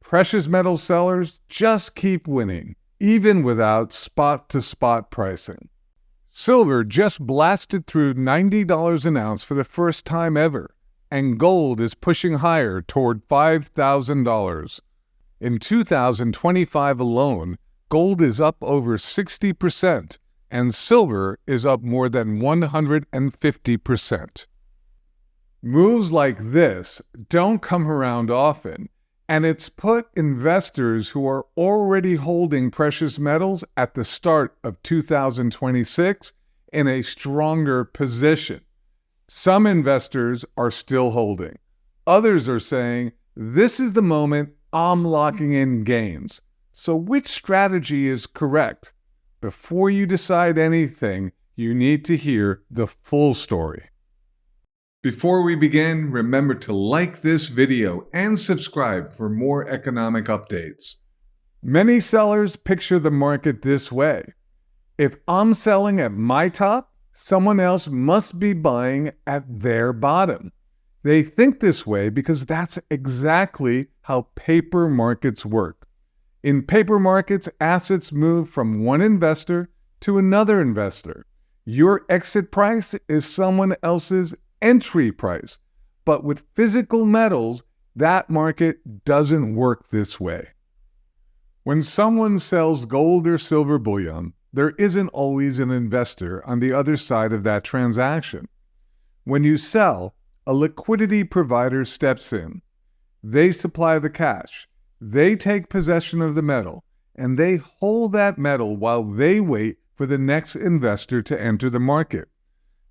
Precious metal sellers just keep winning, even without spot-to-spot pricing. Silver just blasted through $90 an ounce for the first time ever, and gold is pushing higher toward $5,000. In 2025 alone, gold is up over 60%, and silver is up more than 150%. Moves like this don't come around often, and it's put investors who are already holding precious metals at the start of 2026 in a stronger position. Some investors are still holding. Others are saying, this is the moment I'm locking in gains. So which strategy is correct? Before you decide anything, you need to hear the full story. Before we begin, remember to like this video and subscribe for more economic updates. Many sellers picture the market this way. If I'm selling at my top, someone else must be buying at their bottom. They think this way because that's exactly how paper markets work. In paper markets, assets move from one investor to another investor. Your exit price is someone else's entry price. But with physical metals, that market doesn't work this way. When someone sells gold or silver bullion, there isn't always an investor on the other side of that transaction. When you sell, a liquidity provider steps in. They supply the cash. They take possession of the metal, and they hold that metal while they wait for the next investor to enter the market.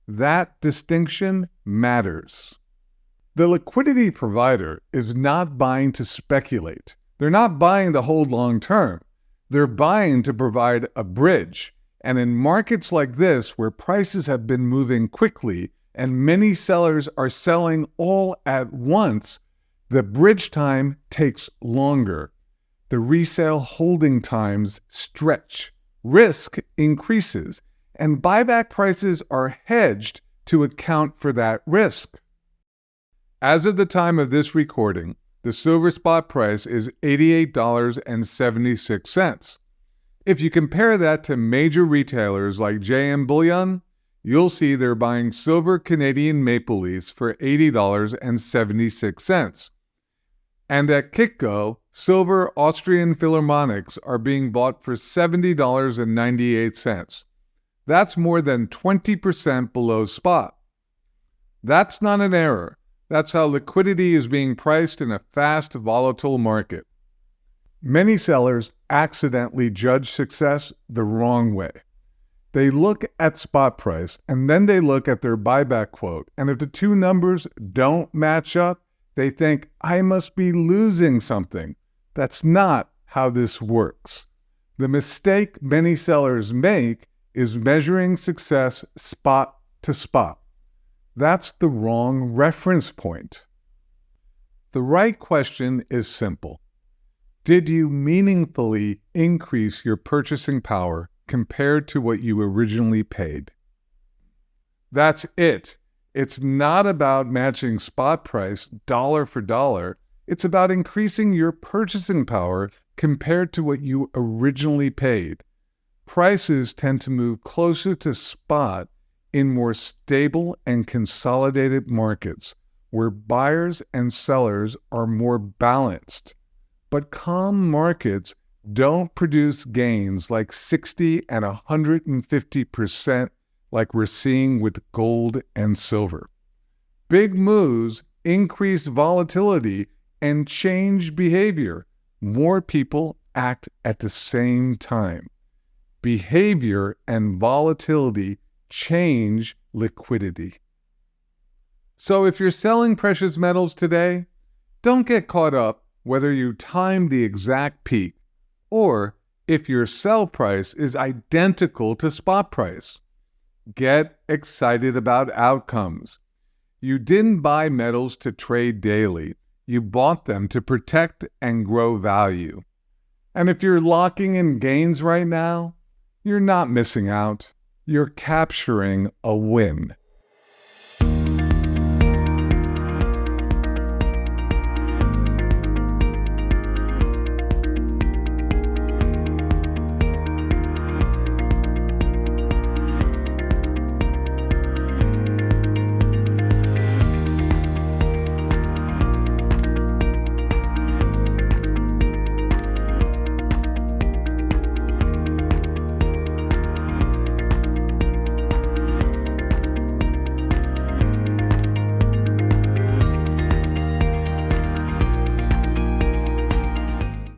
That distinction matters. The liquidity provider is not buying to speculate. They're not buying to hold long term. They're buying to provide a bridge. And in markets like this, where prices have been moving quickly and many sellers are selling all at once, the bridge time takes longer. The resale holding times stretch. Risk increases. And buyback prices are hedged to account for that risk. As of the time of this recording, the silver spot price is $88.76. If you compare that to major retailers like JM Bullion, you'll see they're buying silver Canadian maple leafs for $80.76. And at Kitco, silver Austrian Philharmonics are being bought for $70.98. That's more than 20% below spot. That's not an error. That's how liquidity is being priced in a fast, volatile market. Many sellers accidentally judge success the wrong way. They look at spot price and then they look at their buyback quote, and if the two numbers don't match up, they think, I must be losing something. That's not how this works. The mistake many sellers make is measuring success spot to spot. That's the wrong reference point. The right question is simple. Did you meaningfully increase your purchasing power compared to what you originally paid? That's it. It's not about matching spot price dollar for dollar. It's about increasing your purchasing power compared to what you originally paid. Prices tend to move closer to spot in more stable and consolidated markets where buyers and sellers are more balanced. But calm markets don't produce gains like 60 and 150% like we're seeing with gold and silver. Big moves increase volatility and change behavior. More people act at the same time. Behavior and volatility change liquidity. So if you're selling precious metals today, don't get caught up whether you timed the exact peak or if your sell price is identical to spot price. Get excited about outcomes. You didn't buy metals to trade daily. You bought them to protect and grow value. And if you're locking in gains right now, you're not missing out. You're capturing a win.